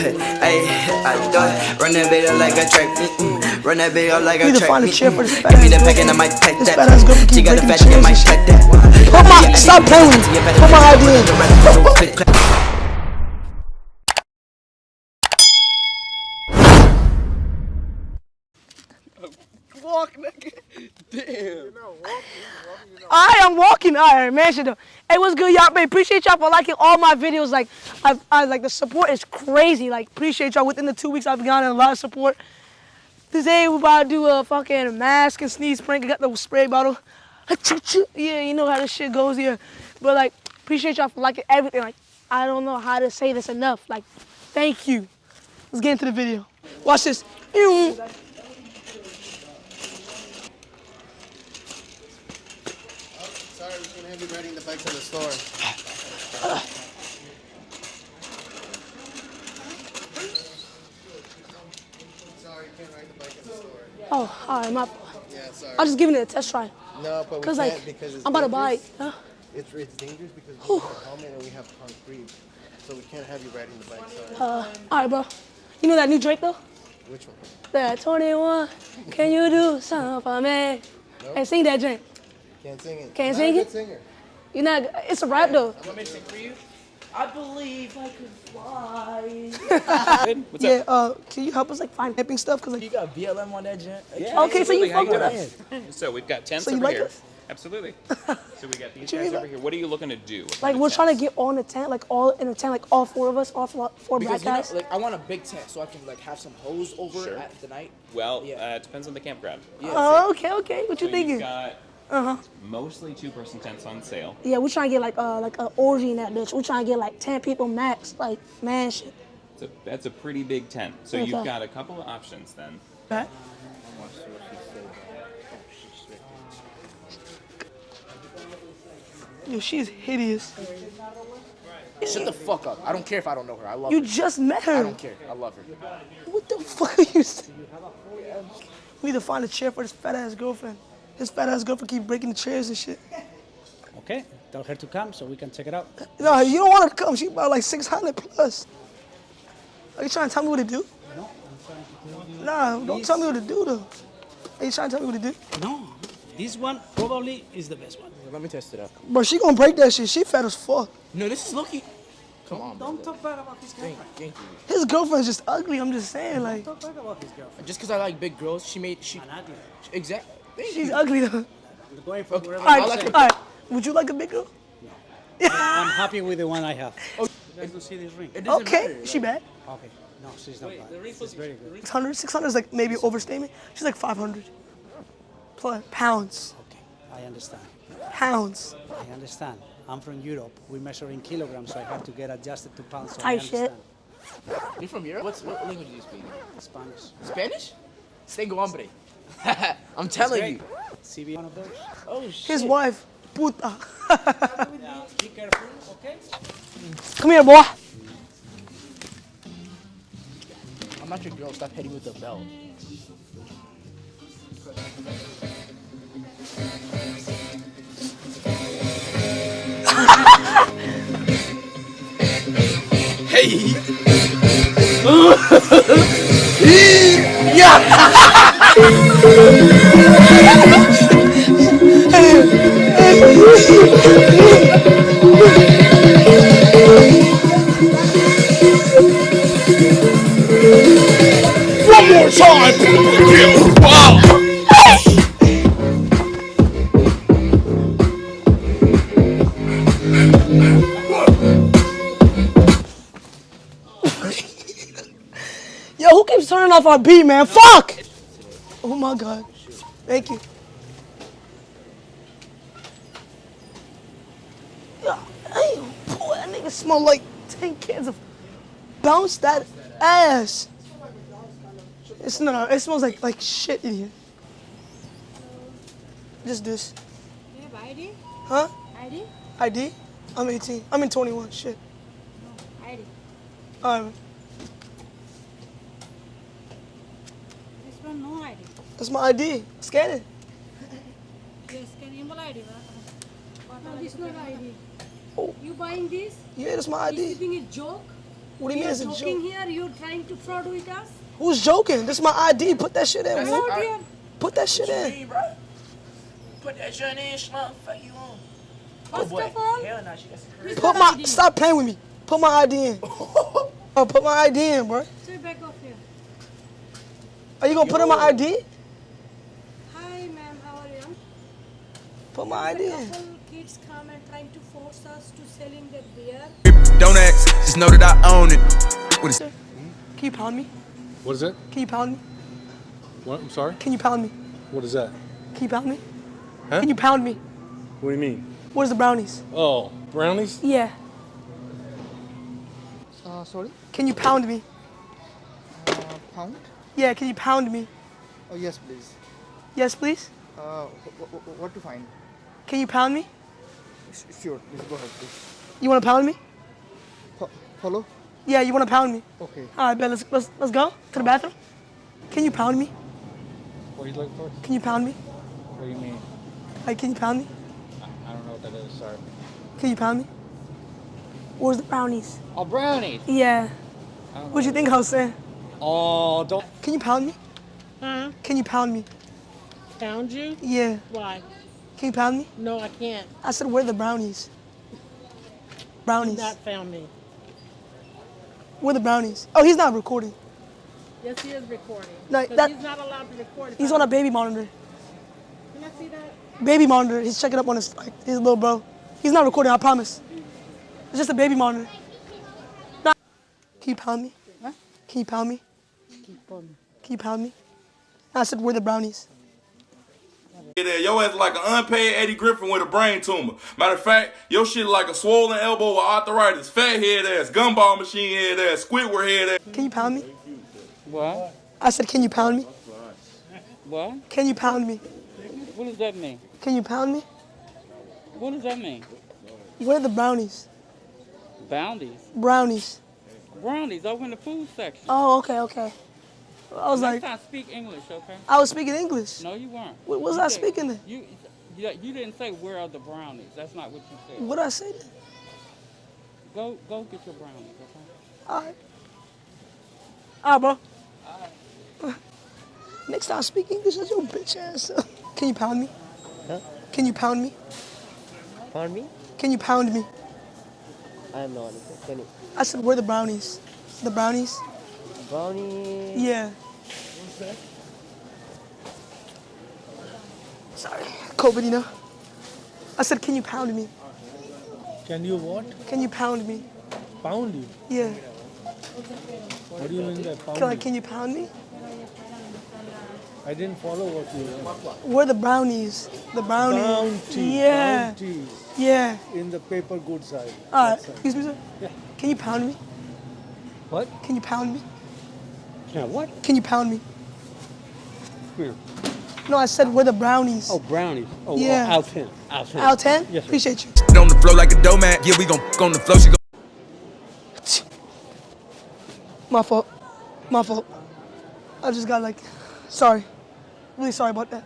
Hey, I do it. Run that bitch up like a track. Run that bitch up like a track. Need to find a chair for this fat Give me ass the girl. pack and I might pack This that. fat ass girl can She keep got the breaking fat and I chairs and might shit. pack that. Put my, stop playing. Put my ID in. Walk, nigga. Damn. I'm walking. All right, man. Shit, though. Hey, what's good, y'all? Man, appreciate y'all for liking all my videos. Like, I like the support is crazy. Like, appreciate y'all. Within the 2 weeks, I've gotten a lot of support. Today, we about to do a fucking mask and sneeze prank. I got the spray bottle. Yeah, you know how this shit goes here. But like, appreciate y'all for liking everything. Like, I don't know how to say this enough. Like, thank you. Let's get into the video. Watch this. Sorry, we can't have you riding the bikes in the store. Sorry, you can't ride the bike in the store. Oh, all right, my fault. Yeah, sorry. I'm just giving it a test try. No, but we Cause can't like, because it's I'm about to buy dangerous. it. Huh? It's dangerous because we have a helmet and we have concrete. So we can't have you riding the bike, sorry. All right, bro. You know that new Drake though? Which one? That 21. Can you do something for me? Nope. Hey, sing that Drake. Can't sing it. Can't Not sing a it? good singer. You're not. It's a rap though. Want me to sing for you? I believe I could fly. What's Yeah. up? Can you help us like find hipping stuff? Cause You like. got BLM on that gent? Okay, so you fuck with us. So we've got tents So you over like here. us? Absolutely. So we got these you guys mean over like- here. What are you looking to do? What Like kind we're of trying to tents? get all in the tent, like all in the tent, like all four of us, all four black Because you know, guys. like I want a big tent so I can like have some hose over Sure. at the night. Well, Yeah. it depends on the campground. Yeah. Oh, okay. What you So thinking? you've got mostly two-person tents on sale. Yeah, we're trying to get like an orgy in that bitch. We're trying to get like 10 people max, like man shit. So that's a pretty big tent. So Okay. you've got a couple of options then. Right? Yo, she's hideous. Shut the fuck up. I don't care if I don't know her. I love You her. just met her. I don't care. I love her. What the fuck are you saying? We need to find a chair for this fat ass girlfriend. His fat ass girlfriend keep breaking the chairs and shit. Okay, tell her to come so we can check it out. No, you don't want her to come. She about like 600 plus. Are you trying to tell me what to do? No, I'm trying to tell you. Nah, don't tell me what to do though. Are you trying to tell me what to do? No, this one probably is the best one. Let me test it out. Bro, she gonna break that shit. She fat as fuck. No, this is Loki. Come on, Don't brother. talk bad about his girlfriend. Thank you. His girlfriend's just ugly. I'm just saying, like, Talk bad about his girlfriend. Just because I like big girls, she And ugly. exactly. Thank she's you. ugly though. We're going for wherever All right, you like say. her. all right. Would you like a big girl? I'm happy with the one I have. You guys don't see this ring? It doesn't Okay, matter, she bad. Okay, no, she's not bad. She's very good. 600 is like maybe overstatement. She's like 500 plus pounds. Okay, I understand. Pounds. I understand. I'm from Europe. We measure in kilograms, so I have to get adjusted to pounds. So I Tight shit. understand. You from Europe? What language do you speak? Spanish. Spanish? Tengo hambre. I'm telling Great. you. CB one of those. Oh shit. His wife, puta. Now, be careful, okay? Come here, boy. I'm not your girl. Stop hitting with the belt. One more time! Wow! Yo, who keeps turning off our beat, man? Fuck! Oh my god. Thank you. Yo, damn, boy, that nigga smell like 10 cans of bounce that ass. It's no, it smells like shit in here. Just this. Do you have ID? Huh? ID? ID? I'm 18. I'm in 21. Shit. ID. Alright. This one no ID. That's my ID. Scan it. Yes, can you ID? No, this not ID. Oh. You buying this? Yeah, that's my Is ID. it being a joke? What do you mean it's a joking joke? here? You trying to fraud with us? Who's joking? This is my ID. Put that shit in, Fraud man. here. Put that shit in. Hey, bro. Put that shit in, slum. Fuck you on. First of all, Hell no, she got some crazy. Put my. Stop playing with me. Put my ID in. Oh, put my ID in, bro. stay back off here. Are you gonna put in my ID? Hi, ma'am. How are you? Put my ID A in. couple kids come and trying to force us to selling the beer. Don't ask, just know that I own it. What is Can you pound me? What is it? Can you pound me? What? I'm sorry? Can you pound me? What is that? Can you pound me? Huh? Can you pound me? What do you mean? Where's the brownies? Oh, brownies? Yeah. Sorry? Can you pound me? Pound? Yeah, can you pound me? Oh, yes, please. Yes, please? What to find? Can you pound me? Sure, please go ahead, please. You wanna pound me? Follow? Yeah, you wanna pound me? Okay. All right, bet. Let's go to the bathroom. Can you pound me? What are you looking for? Can you pound me? What do you mean? Like, can you pound me? I don't know what that is, sorry. Can you pound me? Where's the brownies? Oh, brownies! Yeah. What'd you think I was saying? Oh, don't. Can you pound me? Huh? Can you pound me? Found you? Yeah. Why? Can you pound me? No, I can't. I said, where are the brownies? Brownies. Not found me. Where are the brownies? Oh, he's not recording. Yes, he is recording. No, 'Cause that- he's not allowed to record. if He's I on a don't- baby monitor. Can I see that? Baby monitor. He's checking up on his little bro. He's not recording, I promise. It's just a baby monitor. Nah. Can you pound me? Huh? Can you pound me? Keep on. Can you pound me? I said, where are the brownies? Your ass like an unpaid Eddie Griffin with a brain tumor. Matter of fact, your shit like a swollen elbow with arthritis, fat head ass, gumball machine head ass, Squidward head ass. Can you pound me? What? I said, can you pound me? What? Can you pound me? What does that mean? Can you pound me? What does that mean? Where are the brownies? Bounties. Brownies. Brownies over in the food section. Oh, okay. I was Next like, time, speak English, okay? I was speaking English. No, you weren't. What was You I said- speaking then? You didn't say where are the brownies. That's not what you said. What did I say then? Go get your brownies, okay? All right. All right, bro. Next time, speak English as your bitch ass. Can you pound me? Huh? Can you pound me? Pardon me? Can you pound me? I am not. Can you? I said, where are the brownies? The brownies? Brownie. Yeah. Sorry, COVID, you know. I said, can you pound me? Can you what? Can you pound me? Pound you? Yeah. What do you mean by pound Can you pound me? I didn't follow what you meant. Where are the brownies? The brownies. Bounty. Yeah. Bounty. Yeah. In the paper goods side. All right. Excuse me, sir. Yeah. Can you pound me? What? Can you pound me? Yeah, what? Can you pound me? Here. No, I said where the brownies. Oh, brownies. Oh, Yeah. Out 10. Out 10. Out 10? Yes, sir. Appreciate you. on the floor like a doormat? Yeah, we gon' on the floor. She gon' My fault. My fault. I just got like, sorry. Really sorry about that.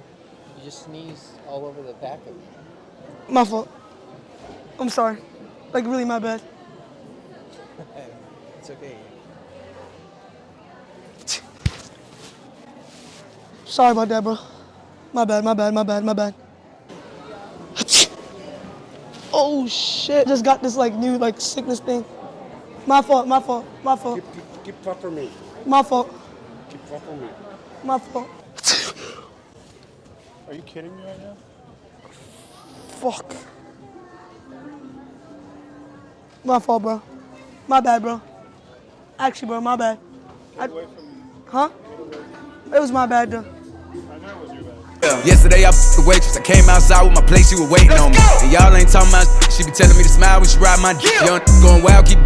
You just sneeze all over the back of it. My fault. I'm sorry. Like really my bad. It's okay. Sorry about that, bro. My bad. Oh shit. Just got this like new like sickness thing. My fault. Keep proper me. My fault. Keep proper me. My fault. Are you kidding me right now? Fuck. My fault, bro. My bad, bro. Actually, bro, my bad. Huh? It was my bad, though. Yesterday I f***ed the waitress. I came outside with my plate, she was waiting on me. And y'all ain't talking about she be telling me to smile when she ride my dick. Young going wild, keep